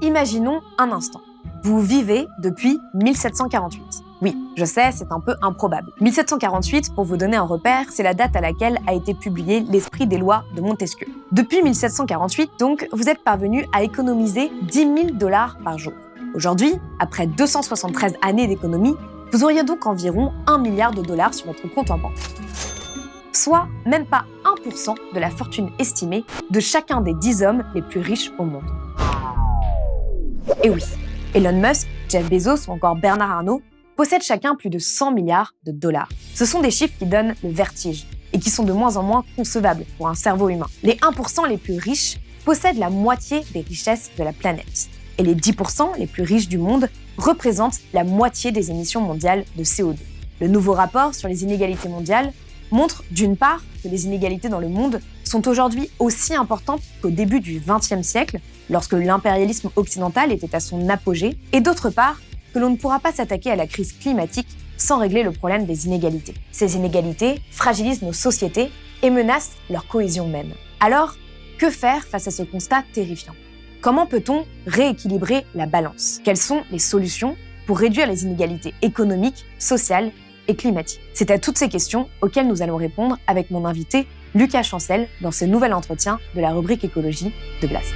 imaginons un instant. Vous vivez depuis 1748. Oui, je sais, c'est un peu improbable. 1748, pour vous donner un repère, c'est la date à laquelle a été publié l'Esprit des lois de Montesquieu. Depuis 1748, donc, vous êtes parvenu à économiser 10 000 $ par jour. Aujourd'hui, après 273 années d'économie, vous auriez donc environ 1 milliard de dollars sur votre compte en banque. Soit même pas 1% de la fortune estimée de chacun des 10 hommes les plus riches au monde. Et oui, Elon Musk, Jeff Bezos ou encore Bernard Arnault possèdent chacun plus de 100 milliards de dollars. Ce sont des chiffres qui donnent le vertige et qui sont de moins en moins concevables pour un cerveau humain. Les 1% les plus riches possèdent la moitié des richesses de la planète. Et les 10% les plus riches du monde représentent la moitié des émissions mondiales de CO2. Le nouveau rapport sur les inégalités mondiales montre d'une part que les inégalités dans le monde sont aujourd'hui aussi importantes qu'au début du XXe siècle, lorsque l'impérialisme occidental était à son apogée, et d'autre part que l'on ne pourra pas s'attaquer à la crise climatique sans régler le problème des inégalités. Ces inégalités fragilisent nos sociétés et menacent leur cohésion même. Alors, que faire face à ce constat terrifiant ? Comment peut-on rééquilibrer la balance ? Quelles sont les solutions pour réduire les inégalités économiques, sociales et climatiques ? C'est à toutes ces questions auxquelles nous allons répondre avec mon invité Lucas Chancel dans ce nouvel entretien de la rubrique écologie de Blast.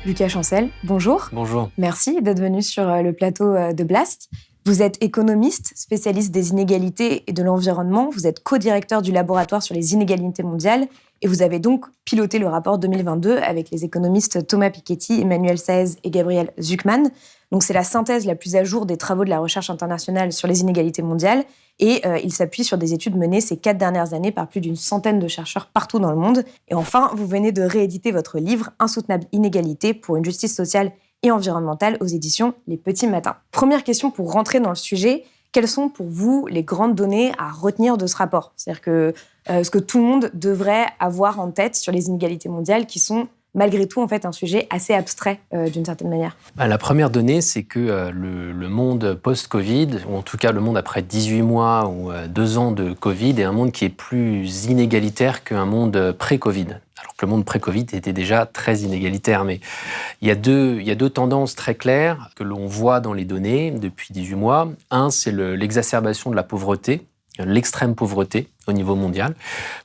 Lucas Chancel, bonjour. Bonjour. Merci d'être venu sur le plateau de Blast. Vous êtes économiste, spécialiste des inégalités et de l'environnement. Vous êtes co-directeur du laboratoire sur les inégalités mondiales et vous avez donc piloté le rapport 2022 avec les économistes Thomas Piketty, Emmanuel Saez et Gabriel Zucman. Donc c'est la synthèse la plus à jour des travaux de la recherche internationale sur les inégalités mondiales et il s'appuie sur des études menées ces 4 dernières années par plus d'une centaine de chercheurs partout dans le monde. Et enfin, vous venez de rééditer votre livre « Insoutenable inégalité pour une justice sociale et environnementale » aux éditions Les Petits Matins. Première question pour rentrer dans le sujet, quelles sont pour vous les grandes données à retenir de ce rapport ? C'est-à-dire que ce que tout le monde devrait avoir en tête sur les inégalités mondiales qui sont malgré tout en fait un sujet assez abstrait d'une certaine manière. La première donnée, c'est que le monde post-Covid, ou en tout cas le monde après 18 mois ou 2 ans de Covid, est un monde qui est plus inégalitaire qu'un monde pré-Covid. Alors que le monde pré-Covid était déjà très inégalitaire, mais il y a deux tendances très claires que l'on voit dans les données depuis 18 mois. Un, c'est l'exacerbation de la pauvreté, l'extrême pauvreté au niveau mondial.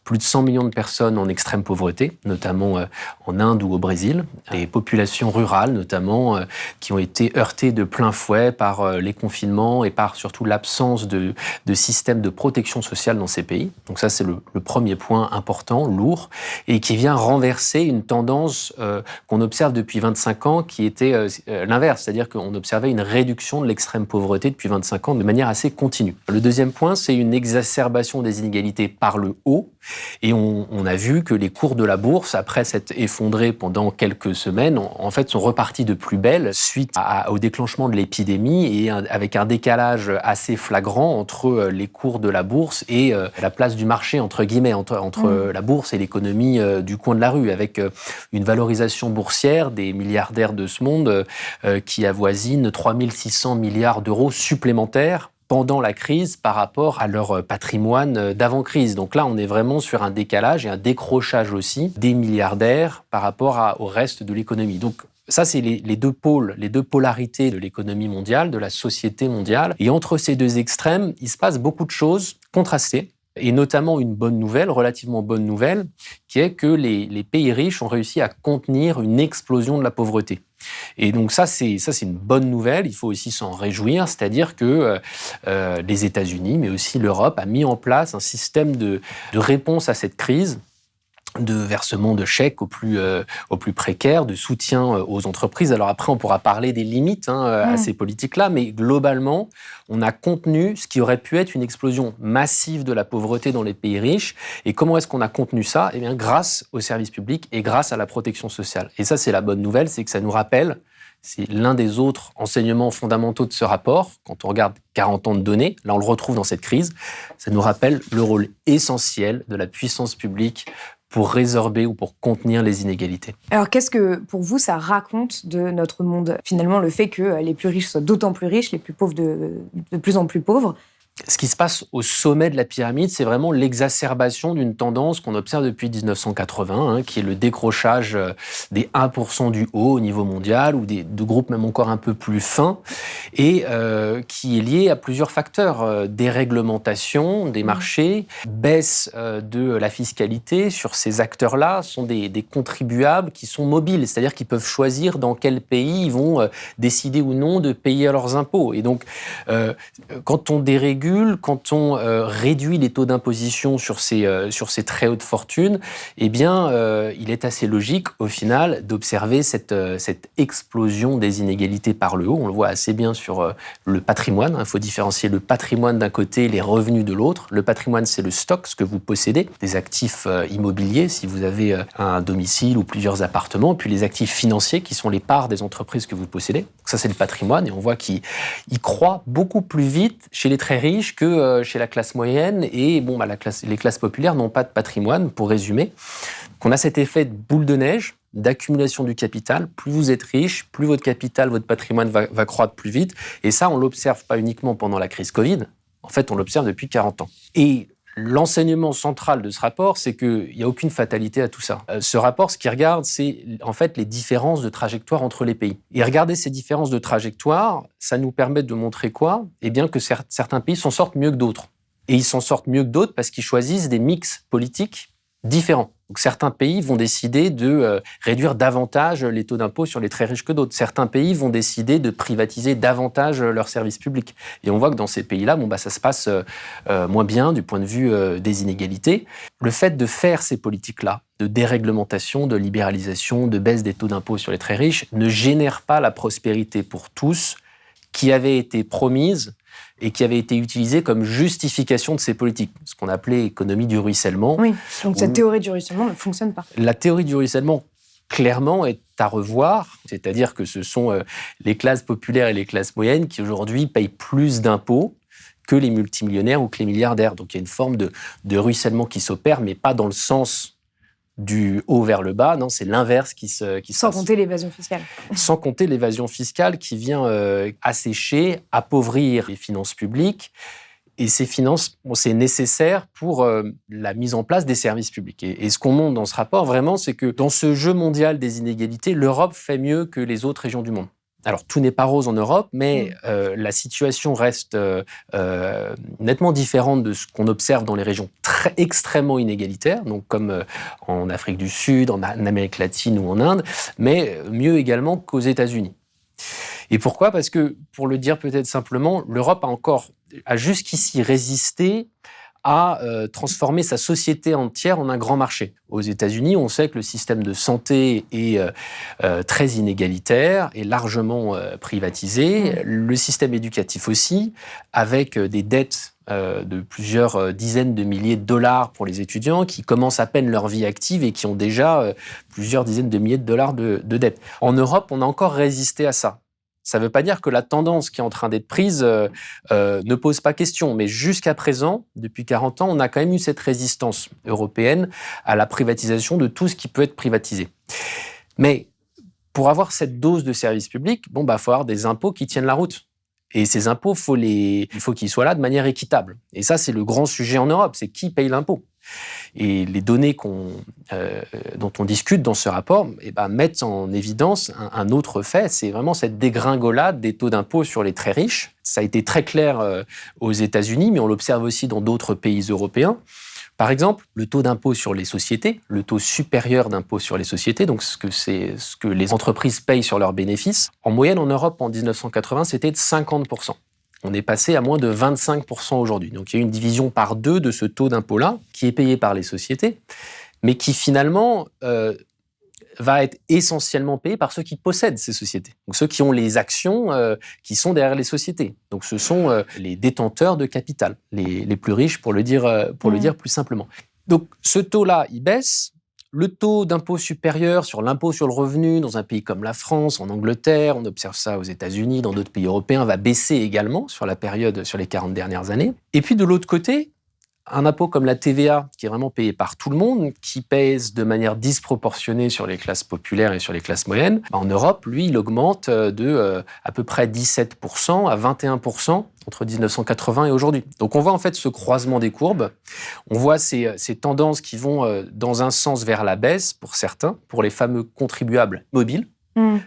Plus de 100 millions de personnes en extrême pauvreté, notamment en Inde ou au Brésil. Des populations rurales, notamment, qui ont été heurtées de plein fouet par les confinements et par surtout l'absence de système de protection sociale dans ces pays. Donc ça, c'est le premier point important, lourd, et qui vient renverser une tendance qu'on observe depuis 25 ans, qui était l'inverse, c'est-à-dire qu'on observait une réduction de l'extrême pauvreté depuis 25 ans de manière assez continue. Le deuxième point, c'est une exacerbation des inégalités par le haut. Et on a vu que les cours de la bourse, après s'être effondrés pendant quelques semaines, en fait, sont repartis de plus belle suite au déclenchement de l'épidémie et avec un décalage assez flagrant entre les cours de la bourse et la place du marché, entre guillemets, entre la bourse et l'économie du coin de la rue, avec une valorisation boursière des milliardaires de ce monde qui avoisine 3 600 milliards d'euros supplémentaires pendant la crise par rapport à leur patrimoine d'avant-crise. Donc là, on est vraiment sur un décalage et un décrochage aussi des milliardaires par rapport au reste de l'économie. Donc ça, c'est les deux pôles, les deux polarités de l'économie mondiale, de la société mondiale. Et entre ces deux extrêmes, il se passe beaucoup de choses contrastées. Et notamment une bonne nouvelle, relativement bonne nouvelle, qui est que les pays riches ont réussi à contenir une explosion de la pauvreté. Et donc ça, c'est une bonne nouvelle, il faut aussi s'en réjouir, c'est-à-dire que les États-Unis, mais aussi l'Europe, a mis en place un système de réponse à cette crise, de versement de chèques aux plus précaires, de soutien aux entreprises. Alors après, on pourra parler des limites à ces politiques-là, mais globalement, on a contenu ce qui aurait pu être une explosion massive de la pauvreté dans les pays riches. Et comment est-ce qu'on a contenu ça ? Eh bien, grâce aux services publics et grâce à la protection sociale. Et ça, c'est la bonne nouvelle, c'est que ça nous rappelle, c'est l'un des autres enseignements fondamentaux de ce rapport. Quand on regarde 40 ans de données, là on le retrouve dans cette crise, ça nous rappelle le rôle essentiel de la puissance publique pour résorber ou pour contenir les inégalités. Alors qu'est-ce que, pour vous, ça raconte de notre monde ? Finalement, le fait que les plus riches soient d'autant plus riches, les plus pauvres de plus en plus pauvres, Ce qui se passe au sommet de la pyramide, c'est vraiment l'exacerbation d'une tendance qu'on observe depuis 1980, qui est le décrochage des 1% du haut au niveau mondial, ou de groupes même encore un peu plus fins, et qui est lié à plusieurs facteurs. Déréglementation des marchés, baisse de la fiscalité sur ces acteurs-là, sont des contribuables qui sont mobiles, c'est-à-dire qu'ils peuvent choisir dans quel pays ils vont décider ou non de payer leurs impôts. Et donc, quand on dérégule, quand on réduit les taux d'imposition sur ces très hautes fortunes, eh bien, il est assez logique, au final, d'observer cette explosion des inégalités par le haut. On le voit assez bien sur le patrimoine. Il faut différencier le patrimoine d'un côté, les revenus de l'autre. Le patrimoine, c'est le stock, ce que vous possédez, des actifs immobiliers, si vous avez un domicile ou plusieurs appartements, puis les actifs financiers, qui sont les parts des entreprises que vous possédez. Donc ça, c'est le patrimoine, et on voit qu'il croît beaucoup plus vite chez les très riches que chez la classe moyenne, et les classes populaires n'ont pas de patrimoine, pour résumer. Donc on a cet effet de boule de neige, d'accumulation du capital. Plus vous êtes riche, plus votre capital, votre patrimoine va croître plus vite. Et ça, on ne l'observe pas uniquement pendant la crise Covid. En fait, on l'observe depuis 40 ans. Et l'enseignement central de ce rapport, c'est qu'il n'y a aucune fatalité à tout ça. Ce rapport, ce qu'il regarde, c'est en fait les différences de trajectoire entre les pays. Et regarder ces différences de trajectoire, ça nous permet de montrer quoi ? Eh bien que certains pays s'en sortent mieux que d'autres. Et ils s'en sortent mieux que d'autres parce qu'ils choisissent des mix politiques différents. Donc certains pays vont décider de réduire davantage les taux d'impôt sur les très riches que d'autres. Certains pays vont décider de privatiser davantage leurs services publics. Et on voit que dans ces pays-là, ça se passe moins bien du point de vue des inégalités. Le fait de faire ces politiques-là, de déréglementation, de libéralisation, de baisse des taux d'impôt sur les très riches, ne génère pas la prospérité pour tous qui avait été promise et qui avait été utilisée comme justification de ces politiques, ce qu'on appelait économie du ruissellement. Oui, donc cette théorie du ruissellement ne fonctionne pas. La théorie du ruissellement, clairement, est à revoir, c'est-à-dire que ce sont les classes populaires et les classes moyennes qui, aujourd'hui, payent plus d'impôts que les multimillionnaires ou que les milliardaires. Donc il y a une forme de ruissellement qui s'opère, mais pas dans le sens du haut vers le bas, non, c'est l'inverse qui se passe. Sans compter l'évasion fiscale. Sans compter l'évasion fiscale qui vient assécher, appauvrir les finances publiques. Et ces finances, c'est nécessaire pour la mise en place des services publics. Et ce qu'on montre dans ce rapport, vraiment, c'est que dans ce jeu mondial des inégalités, l'Europe fait mieux que les autres régions du monde. Alors, tout n'est pas rose en Europe, mais la situation reste nettement différente de ce qu'on observe dans les régions extrêmement inégalitaires, donc comme en Afrique du Sud, en Amérique latine ou en Inde, mais mieux également qu'aux États-Unis. Et pourquoi ? Parce que, pour le dire peut-être simplement, l'Europe a jusqu'ici résisté à transformer sa société entière en un grand marché. Aux États-Unis, on sait que le système de santé est très inégalitaire et largement privatisé. Le système éducatif aussi, avec des dettes de plusieurs dizaines de milliers de dollars pour les étudiants qui commencent à peine leur vie active et qui ont déjà plusieurs dizaines de milliers de dollars de dettes. En Europe, on a encore résisté à ça. Ça ne veut pas dire que la tendance qui est en train d'être prise ne pose pas question, mais jusqu'à présent, depuis 40 ans, on a quand même eu cette résistance européenne à la privatisation de tout ce qui peut être privatisé. Mais pour avoir cette dose de services publics, faut avoir des impôts qui tiennent la route. Et ces impôts, il faut qu'ils soient là de manière équitable. Et ça, c'est le grand sujet en Europe, c'est qui paye l'impôt. Et les données dont on discute dans ce rapport mettent en évidence un autre fait, c'est vraiment cette dégringolade des taux d'impôt sur les très riches. Ça a été très clair aux États-Unis, mais on l'observe aussi dans d'autres pays européens. Par exemple, le taux d'impôt sur les sociétés, le taux supérieur d'impôt sur les sociétés, donc ce que les entreprises payent sur leurs bénéfices, en moyenne en Europe en 1980, c'était de 50%. On est passé à moins de 25% aujourd'hui. Donc il y a une division par 2 de ce taux d'impôt-là, qui est payé par les sociétés, mais qui finalement va être essentiellement payé par ceux qui possèdent ces sociétés. Donc ceux qui ont les actions qui sont derrière les sociétés. Donc ce sont les détenteurs de capital, les plus riches pour le dire plus simplement. Donc ce taux-là, il baisse. Le taux d'impôt supérieur sur l'impôt sur le revenu dans un pays comme la France, en Angleterre, on observe ça aux États-Unis, dans d'autres pays européens, va baisser également sur la période, sur les 40 dernières années. Et puis de l'autre côté, un impôt comme la TVA, qui est vraiment payé par tout le monde, qui pèse de manière disproportionnée sur les classes populaires et sur les classes moyennes, en Europe, lui, il augmente de à peu près 17% à 21% entre 1980 et aujourd'hui. Donc on voit en fait ce croisement des courbes, on voit ces tendances qui vont dans un sens vers la baisse pour certains, pour les fameux contribuables mobiles,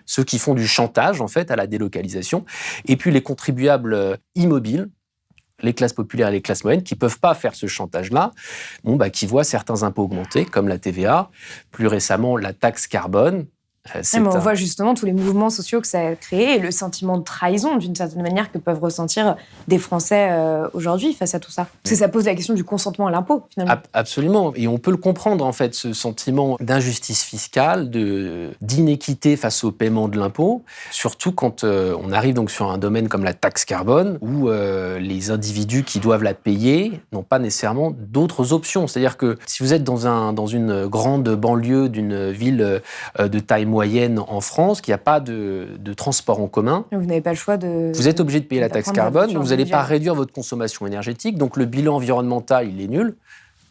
ceux qui font du chantage en fait à la délocalisation, et puis les contribuables immobiles, les classes populaires et les classes moyennes qui ne peuvent pas faire ce chantage-là, qui voient certains impôts augmenter, comme la TVA, plus récemment la taxe carbone. Mais on voit justement tous les mouvements sociaux que ça a créé et le sentiment de trahison, d'une certaine manière, que peuvent ressentir des Français aujourd'hui face à tout ça. Parce que ça pose la question du consentement à l'impôt, finalement. Absolument. Et on peut le comprendre, en fait, ce sentiment d'injustice fiscale, d'inéquité face au paiement de l'impôt, surtout quand on arrive donc sur un domaine comme la taxe carbone, où les individus qui doivent la payer n'ont pas nécessairement d'autres options. C'est-à-dire que si vous êtes dans une grande banlieue d'une ville de taille moyenne en France, qu'il n'y a pas de transport en commun. Vous n'avez pas le choix de... Vous êtes obligé de payer la taxe carbone, vous n'allez pas réduire votre consommation énergétique, donc le bilan environnemental, il est nul.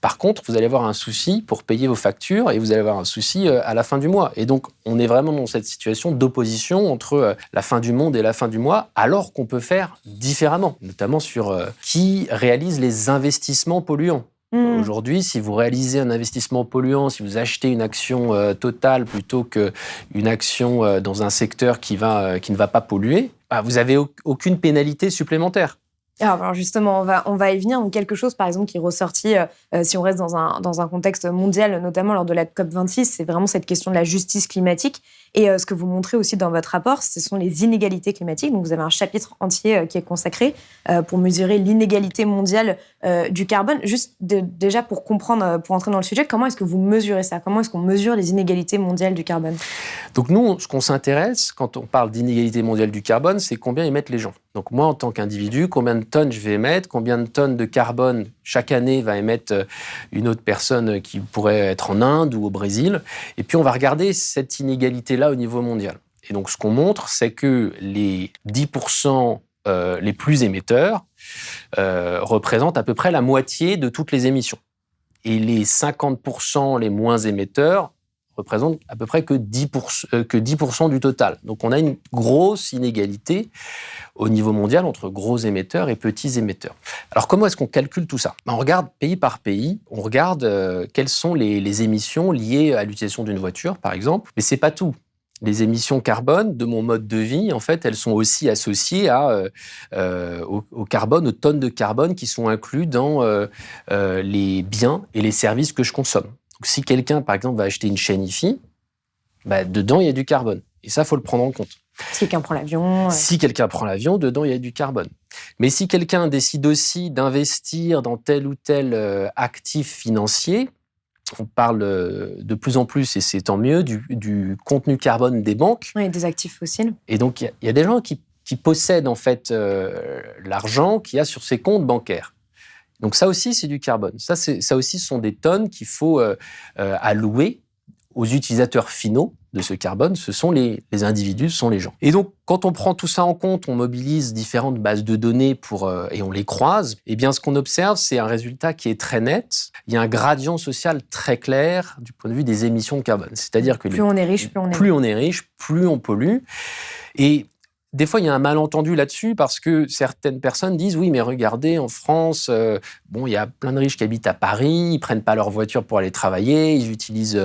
Par contre, vous allez avoir un souci pour payer vos factures et vous allez avoir un souci à la fin du mois. Et donc, on est vraiment dans cette situation d'opposition entre la fin du monde et la fin du mois, alors qu'on peut faire différemment, notamment sur qui réalise les investissements polluants. Aujourd'hui, si vous réalisez un investissement polluant, si vous achetez une action Total plutôt qu'une action dans un secteur qui ne va pas polluer, vous n'avez aucune pénalité supplémentaire. Alors justement, on va y venir. Donc quelque chose, par exemple, qui est ressorti, si on reste dans un contexte mondial, notamment lors de la COP26, c'est vraiment cette question de la justice climatique. Et ce que vous montrez aussi dans votre rapport, ce sont les inégalités climatiques. Donc vous avez un chapitre entier qui est consacré pour mesurer l'inégalité mondiale du carbone. Juste déjà pour comprendre, pour entrer dans le sujet, comment est-ce que vous mesurez ça ? Comment est-ce qu'on mesure les inégalités mondiales du carbone ? Donc nous, ce qu'on s'intéresse, quand on parle d'inégalité mondiale du carbone, c'est combien émettent les gens. Donc moi, en tant qu'individu, combien de tonnes je vais émettre, combien de tonnes de carbone chaque année va émettre une autre personne qui pourrait être en Inde ou au Brésil. Et puis on va regarder cette inégalité-là au niveau mondial. Et donc ce qu'on montre, c'est que les 10% les plus émetteurs représentent à peu près la moitié de toutes les émissions. Et les 50% les moins émetteurs représentent à peu près que 10% du total. Donc on a une grosse inégalité au niveau mondial entre gros émetteurs et petits émetteurs. Alors comment est-ce qu'on calcule tout ça ? On regarde pays par pays, on regarde quelles sont les émissions liées à l'utilisation d'une voiture, par exemple, mais c'est pas tout. Les émissions carbone de mon mode de vie, en fait, elles sont aussi associées au carbone, aux tonnes de carbone qui sont inclus dans les biens et les services que je consomme. Donc, si quelqu'un, par exemple, va acheter une chaîne IFI, dedans, il y a du carbone. Et ça, il faut le prendre en compte. Si quelqu'un prend l'avion... Si quelqu'un prend l'avion, dedans, il y a du carbone. Mais si quelqu'un décide aussi d'investir dans tel ou tel actif financier, on parle de plus en plus, et c'est tant mieux, du contenu carbone des banques. Oui, des actifs fossiles. Et donc, il y a des gens qui possèdent en fait l'argent qu'il y a sur ces comptes bancaires. Donc ça aussi, c'est du carbone. Ça aussi, ce sont des tonnes qu'il faut allouer aux utilisateurs finaux de ce carbone. Ce sont les individus, ce sont les gens. Et donc, quand on prend tout ça en compte, on mobilise différentes bases de données et on les croise, eh bien, ce qu'on observe, c'est un résultat qui est très net. Il y a un gradient social très clair du point de vue des émissions de carbone. C'est-à-dire que plus on est riche, plus on pollue. Et des fois, il y a un malentendu là-dessus parce que certaines personnes disent « Oui, mais regardez, en France, il y a plein de riches qui habitent à Paris, ils prennent pas leur voiture pour aller travailler, ils utilisent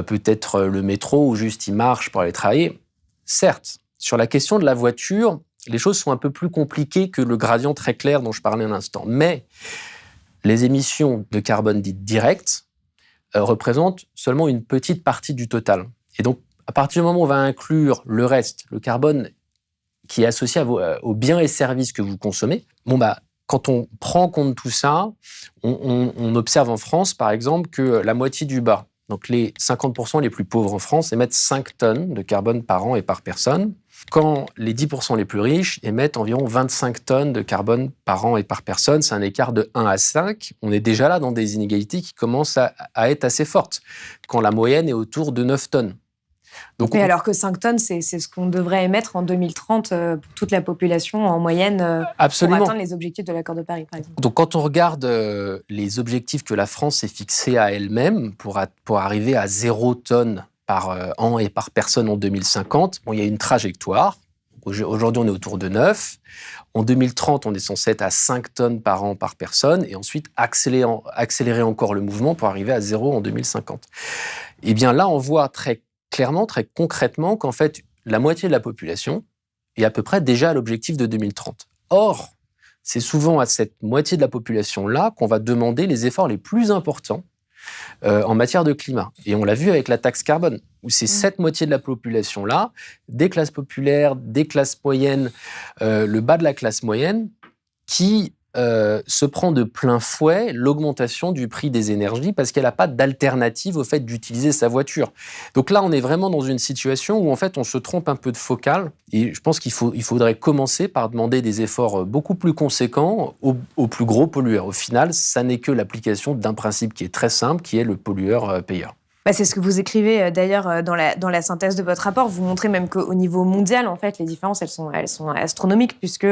peut-être le métro ou juste ils marchent pour aller travailler. » Certes, sur la question de la voiture, les choses sont un peu plus compliquées que le gradient très clair dont je parlais un instant. Mais les émissions de carbone dites directes représentent seulement une petite partie du total. Et donc, à partir du moment où on va inclure le reste, le carbone qui est associé aux biens et services que vous consommez, quand on prend en compte tout ça, on observe en France, par exemple, que la moitié du bas, donc les 50% les plus pauvres en France, émettent 5 tonnes de carbone par an et par personne, quand les 10% les plus riches émettent environ 25 tonnes de carbone par an et par personne. C'est un écart de 1 à 5. On est déjà là dans des inégalités qui commencent à être assez fortes, quand la moyenne est autour de 9 tonnes. Donc, Mais alors que 5 tonnes, c'est ce qu'on devrait émettre en 2030 pour toute la population en moyenne absolument. pour atteindre les objectifs de l'accord de Paris, par exemple. Donc, quand on regarde les objectifs que la France s'est fixés à elle-même pour arriver à 0 tonnes par an et par personne en 2050, il y a une trajectoire. Aujourd'hui, on est autour de 9. En 2030, on est censé être à 5 tonnes par an par personne et ensuite accélérer encore le mouvement pour arriver à 0 en 2050. Eh bien là, on voit très clairement, très concrètement qu'en fait, la moitié de la population est à peu près déjà à l'objectif de 2030. Or, c'est souvent à cette moitié de la population-là qu'on va demander les efforts les plus importants en matière de climat. Et on l'a vu avec la taxe carbone, où c'est cette moitié de la population-là, des classes populaires, des classes moyennes, le bas de la classe moyenne, qui se prend de plein fouet l'augmentation du prix des énergies parce qu'elle n'a pas d'alternative au fait d'utiliser sa voiture. Donc là, on est vraiment dans une situation où en fait, on se trompe un peu de focale. Et je pense qu'il faudrait commencer par demander des efforts beaucoup plus conséquents aux plus gros pollueurs. Au final, ça n'est que l'application d'un principe qui est très simple, qui est le pollueur-payeur. C'est ce que vous écrivez d'ailleurs dans la synthèse de votre rapport. Vous montrez même qu'au niveau mondial, en fait, les différences, elles sont astronomiques puisque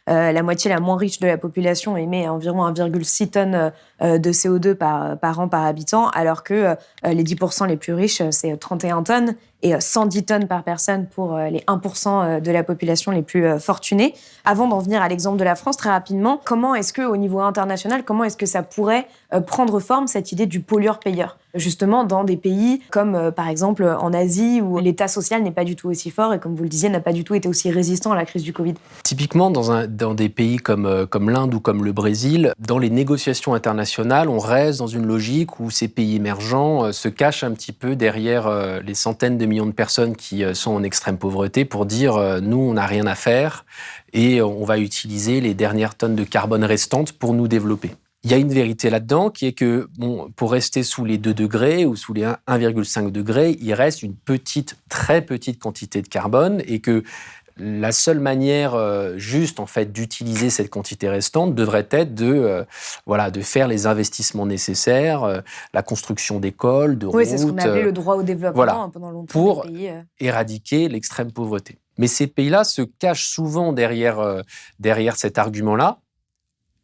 la moitié la moins riche de la population émet environ 1,6 tonnes de CO2 par an par habitant, alors que les 10% les plus riches, c'est 31 tonnes et 110 tonnes par personne pour les 1% de la population les plus fortunés. Avant d'en venir à l'exemple de la France, très rapidement, comment est-ce qu'au niveau international, comment est-ce que ça pourrait prendre forme, cette idée du pollueur-payeur ? Justement, dans des pays comme, par exemple, en Asie, où l'État social n'est pas du tout aussi fort et, comme vous le disiez, n'a pas du tout été aussi résistant à la crise du Covid. Typiquement, dans des pays comme l'Inde ou comme le Brésil, dans les négociations internationales, on reste dans une logique où ces pays émergents se cachent un petit peu derrière les centaines de millions de personnes qui sont en extrême pauvreté pour dire nous, on n'a rien à faire et on va utiliser les dernières tonnes de carbone restantes pour nous développer. Il y a une vérité là-dedans qui est que pour rester sous les 2 degrés ou sous les 1,5 degrés, il reste une très petite quantité de carbone et que la seule manière juste en fait d'utiliser cette quantité restante devrait être de faire les investissements nécessaires, la construction d'écoles, de routes. Oui, c'est ce qu'on a appelé le droit au développement pendant longtemps. Pour éradiquer l'extrême pauvreté. Mais ces pays-là se cachent souvent derrière cet argument-là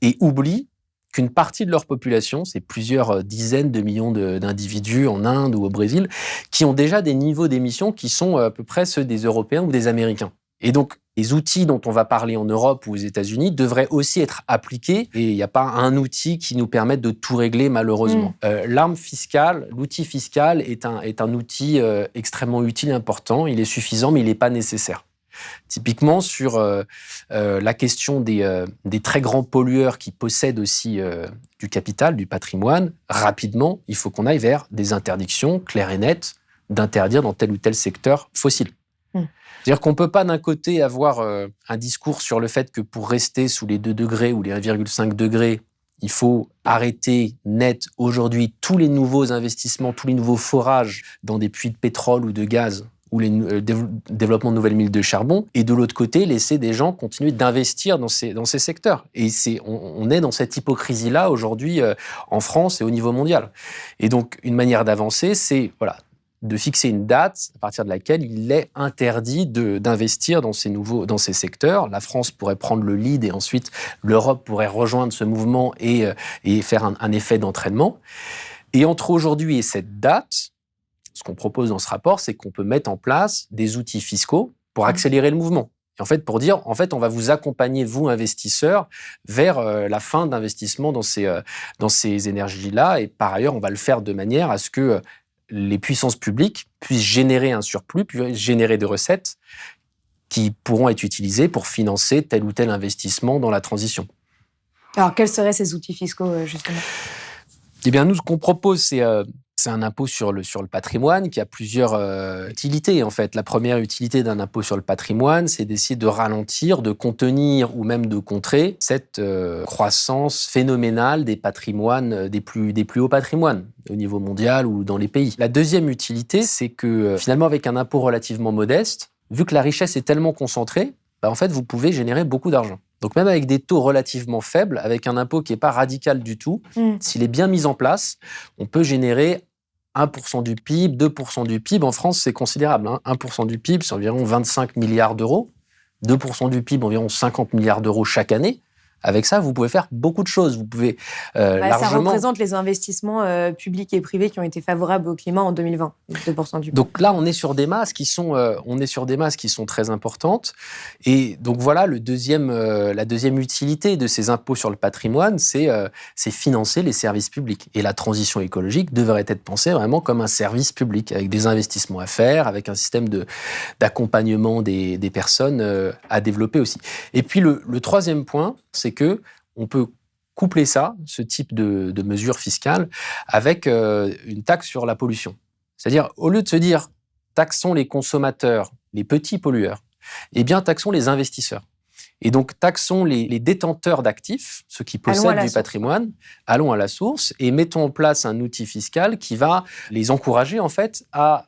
et oublient qu'une partie de leur population, c'est plusieurs dizaines de millions d'individus en Inde ou au Brésil, qui ont déjà des niveaux d'émissions qui sont à peu près ceux des Européens ou des Américains. Et donc, les outils dont on va parler en Europe ou aux États-Unis devraient aussi être appliqués. Et il n'y a pas un outil qui nous permette de tout régler, malheureusement. L'arme fiscale, l'outil fiscal est un outil extrêmement utile et important. Il est suffisant, mais il n'est pas nécessaire. Typiquement, sur la question des très grands pollueurs qui possèdent aussi du capital, du patrimoine, rapidement, il faut qu'on aille vers des interdictions claires et nettes d'interdire dans tel ou tel secteur fossile. C'est-à-dire qu'on ne peut pas d'un côté avoir un discours sur le fait que pour rester sous les 2 degrés ou les 1,5 degrés, il faut arrêter net aujourd'hui tous les nouveaux investissements, tous les nouveaux forages dans des puits de pétrole ou de gaz ou les développements de nouvelles mines de charbon, et de l'autre côté, laisser des gens continuer d'investir dans ces secteurs. Et on est dans cette hypocrisie-là aujourd'hui en France et au niveau mondial. Et donc, une manière d'avancer, c'est de fixer une date à partir de laquelle il est interdit d'investir dans ces secteurs. La France pourrait prendre le lead et ensuite l'Europe pourrait rejoindre ce mouvement et faire un effet d'entraînement. Et entre aujourd'hui et cette date, ce qu'on propose dans ce rapport, c'est qu'on peut mettre en place des outils fiscaux pour accélérer le mouvement. Et en fait, pour dire, on va vous accompagner, vous, investisseurs, vers la fin d'investissement dans ces énergies-là. Et par ailleurs, on va le faire de manière à ce que les puissances publiques puissent générer un surplus, puissent générer des recettes qui pourront être utilisées pour financer tel ou tel investissement dans la transition. Alors, quels seraient ces outils fiscaux, justement ? Eh bien, nous, ce qu'on propose, c'est un impôt sur le patrimoine qui a plusieurs utilités, en fait. La première utilité d'un impôt sur le patrimoine, c'est d'essayer de ralentir, de contenir ou même de contrer cette croissance phénoménale des patrimoines, des plus hauts patrimoines au niveau mondial ou dans les pays. La deuxième utilité, c'est que finalement, avec un impôt relativement modeste, vu que la richesse est tellement concentrée, en fait, vous pouvez générer beaucoup d'argent. Donc même avec des taux relativement faibles, avec un impôt qui n'est pas radical du tout, s'il est bien mis en place, on peut générer 1% du PIB, 2% du PIB. En France, c'est considérable. 1% du PIB, c'est environ 25 milliards d'euros. 2% du PIB, environ 50 milliards d'euros chaque année. Avec ça, vous pouvez faire beaucoup de choses. Vous pouvez largement... Ça représente les investissements publics et privés qui ont été favorables au climat en 2020, 2% du PIB. Donc là, on est sur des masses qui sont très importantes. Et donc voilà, la deuxième utilité de ces impôts sur le patrimoine, c'est financer les services publics. Et la transition écologique devrait être pensée vraiment comme un service public, avec des investissements à faire, avec un système d'accompagnement des personnes à développer aussi. Et puis le troisième point, c'est que on peut coupler ce type de mesures fiscales, avec une taxe sur la pollution. C'est-à-dire, au lieu de se dire taxons les consommateurs, les petits pollueurs, eh bien taxons les investisseurs. Et donc taxons les détenteurs d'actifs, ceux qui possèdent du patrimoine, allons à la source et mettons en place un outil fiscal qui va les encourager en fait à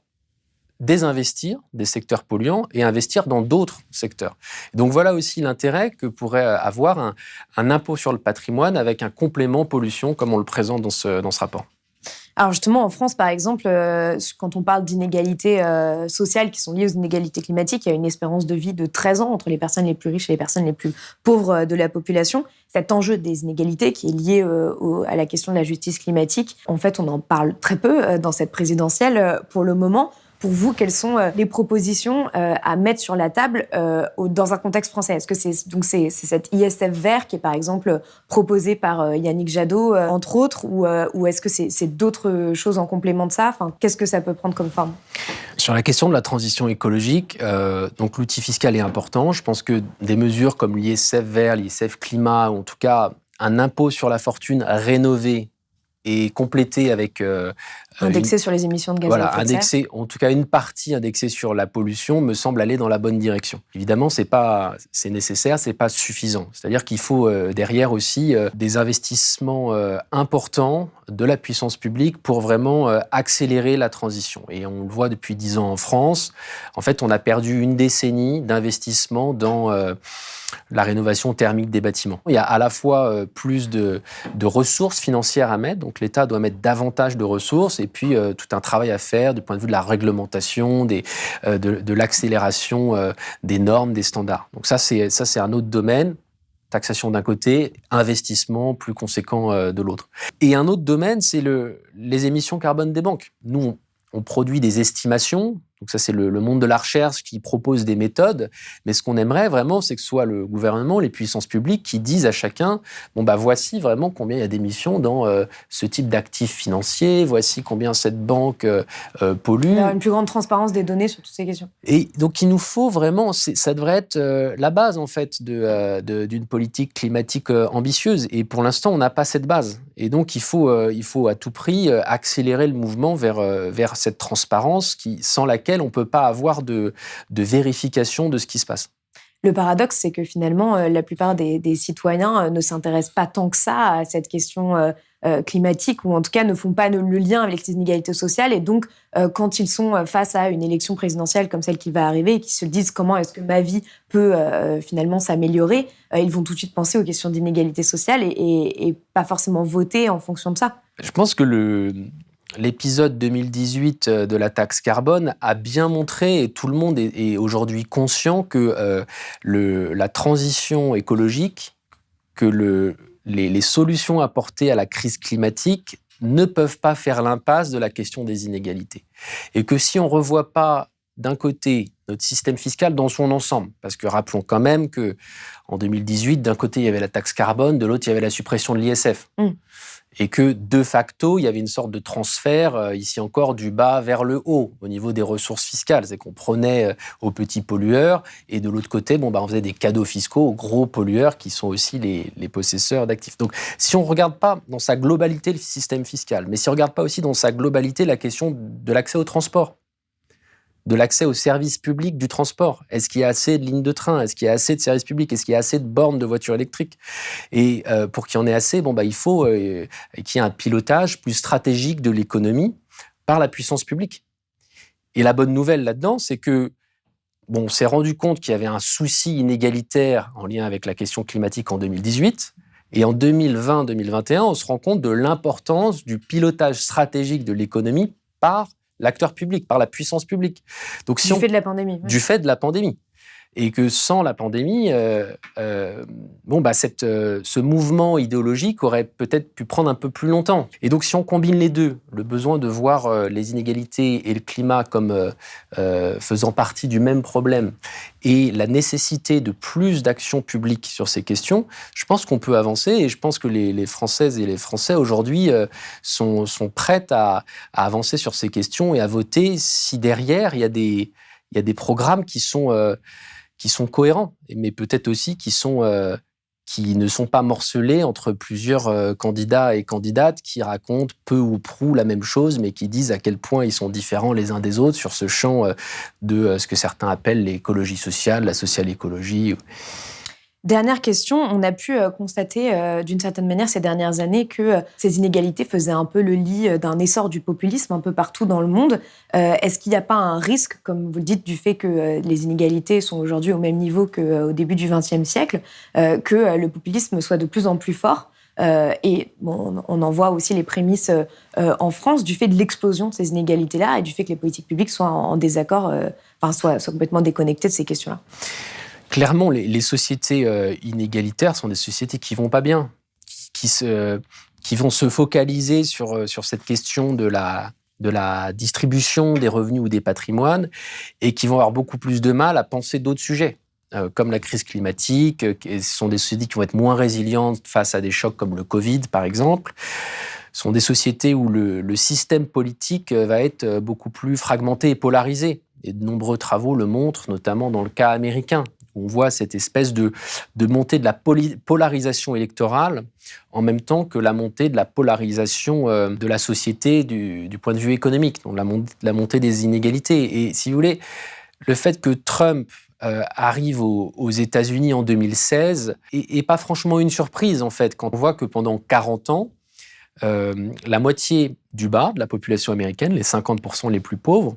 désinvestir des secteurs polluants et investir dans d'autres secteurs. Donc voilà aussi l'intérêt que pourrait avoir un impôt sur le patrimoine avec un complément pollution comme on le présente dans ce rapport. Alors justement, en France, par exemple, quand on parle d'inégalités sociales qui sont liées aux inégalités climatiques, il y a une espérance de vie de 13 ans entre les personnes les plus riches et les personnes les plus pauvres de la population. Cet enjeu des inégalités qui est lié à la question de la justice climatique, en fait, on en parle très peu dans cette présidentielle pour le moment. Pour vous, quelles sont les propositions à mettre sur la table dans un contexte français ? Est-ce que c'est cet ISF vert qui est par exemple proposé par Yannick Jadot, entre autres, ou est-ce que c'est d'autres choses en complément de ça ? Enfin, qu'est-ce que ça peut prendre comme forme ? Sur la question de la transition écologique, donc l'outil fiscal est important. Je pense que des mesures comme l'ISF vert, l'ISF climat, ou en tout cas un impôt sur la fortune rénové et complété avec... indexé sur les émissions de gaz à effet de serre. En tout cas une partie indexée sur la pollution me semble aller dans la bonne direction. Évidemment, c'est nécessaire, c'est pas suffisant. C'est-à-dire qu'il faut derrière aussi des investissements importants de la puissance publique pour vraiment accélérer la transition. Et on le voit depuis 10 ans en France. En fait, on a perdu une décennie d'investissement dans la rénovation thermique des bâtiments. Il y a à la fois plus de ressources financières à mettre, donc l'État doit mettre davantage de ressources, et puis tout un travail à faire du point de vue de la réglementation, de l'accélération des normes, des standards. Donc ça c'est un autre domaine. Taxation d'un côté, investissement plus conséquent de l'autre. Et un autre domaine, c'est les émissions carbone des banques. Nous, on produit des estimations. Donc ça, c'est le monde de la recherche qui propose des méthodes. Mais ce qu'on aimerait vraiment, c'est que ce soit le gouvernement, les puissances publiques qui disent à chacun, voici vraiment combien il y a d'émissions dans ce type d'actifs financiers, voici combien cette banque pollue. Il y a une plus grande transparence des données sur toutes ces questions. Et donc, il nous faut vraiment, ça devrait être la base, en fait, d'une politique climatique ambitieuse. Et pour l'instant, on n'a pas cette base. Et donc, il faut à tout prix accélérer le mouvement vers cette transparence sans laquelle on ne peut pas avoir de vérification de ce qui se passe. Le paradoxe, c'est que finalement, la plupart des citoyens ne s'intéressent pas tant que ça à cette question climatique, ou en tout cas ne font pas le lien avec les inégalités sociales. Et donc, quand ils sont face à une élection présidentielle comme celle qui va arriver, et qu'ils se disent comment est-ce que ma vie peut finalement s'améliorer, ils vont tout de suite penser aux questions d'inégalité sociale et pas forcément voter en fonction de ça. Je pense que l'épisode 2018 de la taxe carbone a bien montré, et tout le monde est aujourd'hui conscient, que la transition écologique, que les solutions apportées à la crise climatique ne peuvent pas faire l'impasse de la question des inégalités. Et que si on ne revoit pas d'un côté notre système fiscal dans son ensemble, parce que rappelons quand même qu'en 2018, d'un côté il y avait la taxe carbone, de l'autre il y avait la suppression de l'ISF. Et que, de facto, il y avait une sorte de transfert, ici encore, du bas vers le haut, au niveau des ressources fiscales. C'est qu'on prenait aux petits pollueurs, et de l'autre côté, on faisait des cadeaux fiscaux aux gros pollueurs, qui sont aussi les possesseurs d'actifs. Donc, si on ne regarde pas dans sa globalité le système fiscal, mais si on ne regarde pas aussi dans sa globalité la question de l'accès au transport, de l'accès aux services publics du transport. Est-ce qu'il y a assez de lignes de train ? Est-ce qu'il y a assez de services publics ? Est-ce qu'il y a assez de bornes de voitures électriques ? Et pour qu'il y en ait assez, il faut qu'il y ait un pilotage plus stratégique de l'économie par la puissance publique. Et la bonne nouvelle là-dedans, c'est que on s'est rendu compte qu'il y avait un souci inégalitaire en lien avec la question climatique en 2018. Et en 2020-2021, on se rend compte de l'importance du pilotage stratégique de l'économie par l'acteur public, par la puissance publique. Donc, du fait de la pandémie. Du fait de la pandémie. Et que sans la pandémie, ce mouvement idéologique aurait peut-être pu prendre un peu plus longtemps. Et donc, si on combine les deux, le besoin de voir les inégalités et le climat comme faisant partie du même problème, et la nécessité de plus d'actions publiques sur ces questions, je pense qu'on peut avancer. Et je pense que les Françaises et les Français aujourd'hui sont prêts à avancer sur ces questions et à voter si derrière il y a des programmes qui sont cohérents, mais peut-être aussi qui ne sont pas morcelés entre plusieurs candidats et candidates qui racontent peu ou prou la même chose, mais qui disent à quel point ils sont différents les uns des autres sur ce champ de ce que certains appellent l'écologie sociale, la social écologie. Dernière question, on a pu constater d'une certaine manière ces dernières années que ces inégalités faisaient un peu le lit d'un essor du populisme un peu partout dans le monde. Est-ce qu'il n'y a pas un risque, comme vous le dites, du fait que les inégalités sont aujourd'hui au même niveau qu'au début du XXe siècle, que le populisme soit de plus en plus fort et bon, on en voit aussi les prémices en France du fait de l'explosion de ces inégalités-là et du fait que les politiques publiques soient en désaccord, soient complètement déconnectées de ces questions-là? Clairement, les sociétés inégalitaires sont des sociétés qui vont pas bien, qui vont se focaliser sur cette question de la distribution des revenus ou des patrimoines et qui vont avoir beaucoup plus de mal à penser d'autres sujets, comme la crise climatique. Ce sont des sociétés qui vont être moins résilientes face à des chocs comme le Covid, par exemple. Ce sont des sociétés où le système politique va être beaucoup plus fragmenté et polarisé. Et de nombreux travaux le montrent, notamment dans le cas américain. On voit cette espèce de montée de la polarisation électorale en même temps que la montée de la polarisation de la société du point de vue économique, donc la montée des inégalités. Et si vous voulez, le fait que Trump arrive aux États-Unis en 2016 est pas franchement une surprise, en fait, quand on voit que pendant 40 ans, la moitié du bas de la population américaine, les 50% les plus pauvres,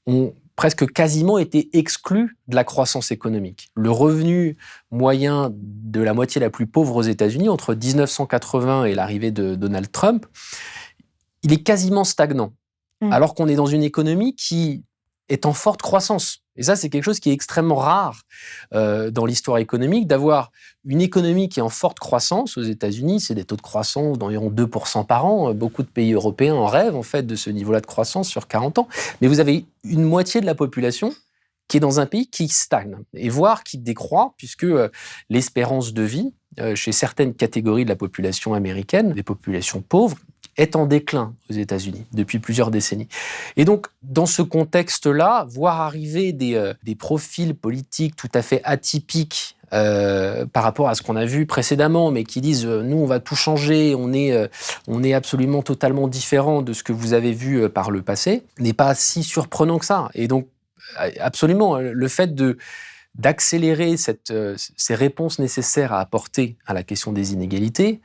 ont presque quasiment été exclus de la croissance économique. Le revenu moyen de la moitié la plus pauvre aux États-Unis, entre 1980 et l'arrivée de Donald Trump, il est quasiment stagnant, alors qu'on est dans une économie qui est en forte croissance. Et ça, c'est quelque chose qui est extrêmement rare dans l'histoire économique, d'avoir une économie qui est en forte croissance. Aux États-Unis, c'est des taux de croissance d'environ 2% par an. Beaucoup de pays européens en rêvent, en fait, de ce niveau-là de croissance sur 40 ans. Mais vous avez une moitié de la population qui est dans un pays qui stagne, et voire qui décroît, puisque l'espérance de vie chez certaines catégories de la population américaine, des populations pauvres, est en déclin aux États-Unis depuis plusieurs décennies. Et donc, dans ce contexte-là, voir arriver des profils politiques tout à fait atypiques par rapport à ce qu'on a vu précédemment, mais qui disent nous, on va tout changer, on est absolument totalement différent de ce que vous avez vu par le passé, n'est pas si surprenant que ça. Et donc, absolument, le fait d'accélérer ces réponses nécessaires à apporter à la question des inégalités,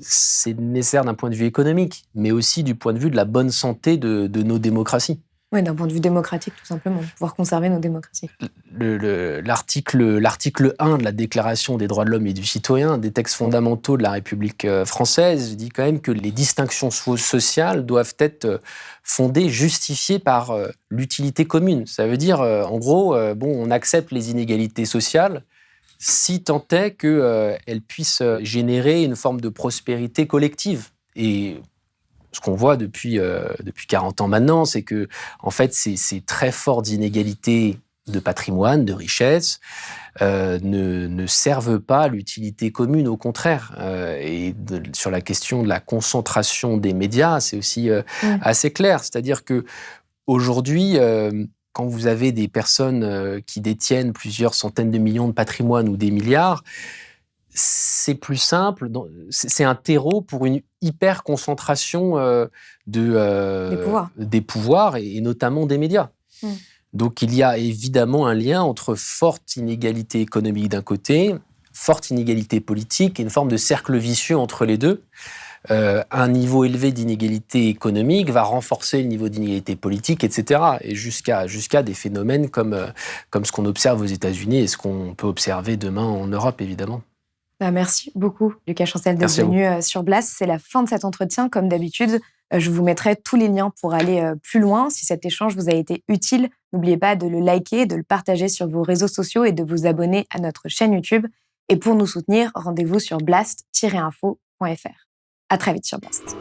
c'est nécessaire d'un point de vue économique, mais aussi du point de vue de la bonne santé de nos démocraties. Oui, d'un point de vue démocratique, tout simplement, pouvoir conserver nos démocraties. L'article 1 de la Déclaration des droits de l'homme et du citoyen, des textes fondamentaux de la République française, dit quand même que les distinctions sociales doivent être fondées, justifiées par l'utilité commune. Ça veut dire, en gros, on accepte les inégalités sociales si tant est qu'elles puissent générer une forme de prospérité collective. Et ce qu'on voit depuis 40 ans maintenant, c'est que, en fait, ces très fortes inégalités de patrimoine, de richesse, ne servent pas l'utilité commune, au contraire. Sur la question de la concentration des médias, c'est aussi assez clair. C'est-à-dire que aujourd'hui, quand vous avez des personnes qui détiennent plusieurs centaines de millions de patrimoine ou des milliards, c'est plus simple, c'est un terreau pour une hyper-concentration des pouvoirs et notamment des médias. Donc il y a évidemment un lien entre forte inégalité économique d'un côté, forte inégalité politique et une forme de cercle vicieux entre les deux. Un niveau élevé d'inégalité économique va renforcer le niveau d'inégalité politique, etc. Et jusqu'à des phénomènes comme ce qu'on observe aux États-Unis et ce qu'on peut observer demain en Europe, évidemment. Merci beaucoup, Lucas Chancel, d'être venu sur Blast. C'est la fin de cet entretien. Comme d'habitude, Je vous mettrai tous les liens pour aller plus loin. Si cet échange vous a été utile, n'oubliez pas de le liker, de le partager sur vos réseaux sociaux et de vous abonner à notre chaîne YouTube. Et pour nous soutenir, rendez-vous sur blast-info.fr. À très vite sur Blast.